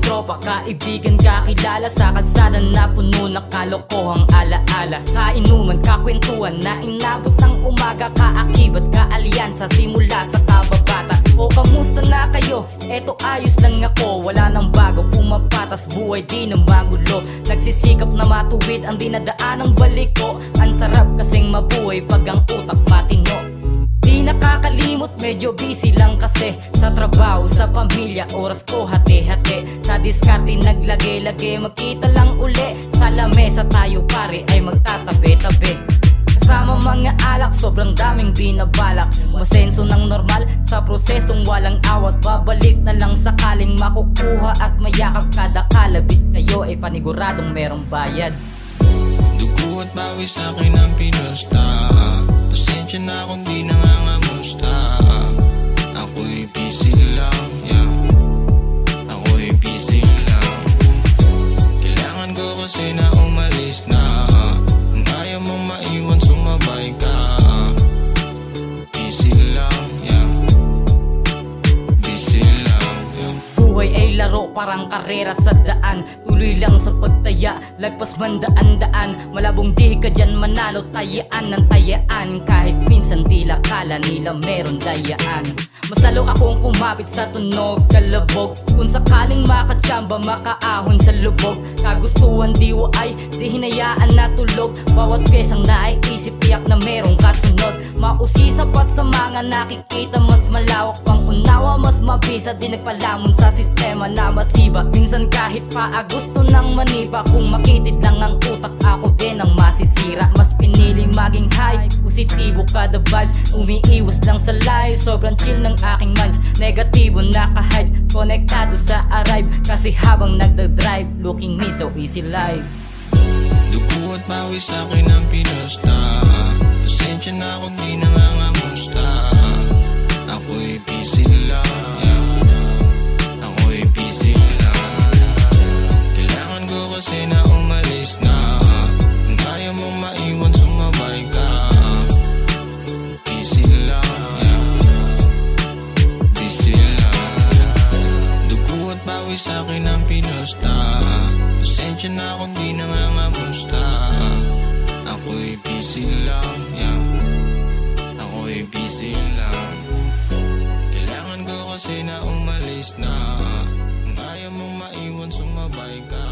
tropa, kaibigan, kakilala sa kalsada na puno ng kalokohang alaala. Kainuman, kakwentuhan na inabot ng umaga, kaakibat, kaalyansa simula sa kababata. O kamusta na kayo? Eto ayos lang ako, wala nang bago, pumapatas buhay di na magulo. Nagsisikap na matuwid ang dinadaan ng balik ko. Ang sarap kasing mabuhay pag ang utak matino. Di nakakalimot, medyo busy lang kasi sa trabaho, sa pamilya, oras ko hati-hati. Sa diskarte naglagay-lagay, magkita lang uli. Sa lamesa tayo pare ay magtatabi-tabi. Kasama mga alak, sobrang daming binabalak. Masenso ng normal sa prosesong walang awat. Babalik na lang sakaling makukuha at mayakap kada kalabit kayo ay paniguradong merong bayad. Dugo at bawi sa'kin ang pinusta. Pasensya na kung di nangangamusta. Ako'y busy lang, yeah. Ako'y busy lang. Kailangan ko kasi na umalis na. Kung ayaw mong maiwan, sumabay ka. Busy lang, yeah. Busy lang, yeah. Buhay ay laro, parang karera sa daan. Tuloy lang sa pagtaya, lagpas man daan-daan. Malabong di ka dyan manalo, tayaan ng tayaan. Kahit minsan tila kala nila meron dayaan. Mas lalo akong kumapit sa tunog, kalabog. Kung sakaling makatsamba, makaahon sa lubog. Kagustuhan diwa ay di hinayaan na tulog. Bawat pesang naiisip tiyak na merong kasunod. Mausisa pa sa mga nakikita, mas malawak pang unawa. Mas mabisa di nagpalamon sa sistema na masiba. Minsan kahit pa gusto ng maniba, kung makitid lang ang utak, ako din ang masisira. Mas pinili maging high, positibo kada vibes. Umiiwas lang sa lies, sobrang chill ng aking minds. Negatibo naka-hide, konektado sa arrive. Kasi habang nagdadrive, looking me so easy life. Dugo at bawi sa'kin ang pinusta. Pasensya na kung di nangangamusta. Ako'y busy lang, yeah. Ako'y busy lang. Kailangan ko kasi na umalis na. Kung ayaw mong maiwan, sumabay ka. Busy lang, yeah. Busy lang. Dugo at bawi sa'kin ang pinusta. Pasensya na kung di nangangamusta. Ako'y busy lang, yeah. Ako'y busy lang. Kailangan ko kasi na umalis na. Kung ayaw mong maiwan, sumabay ka.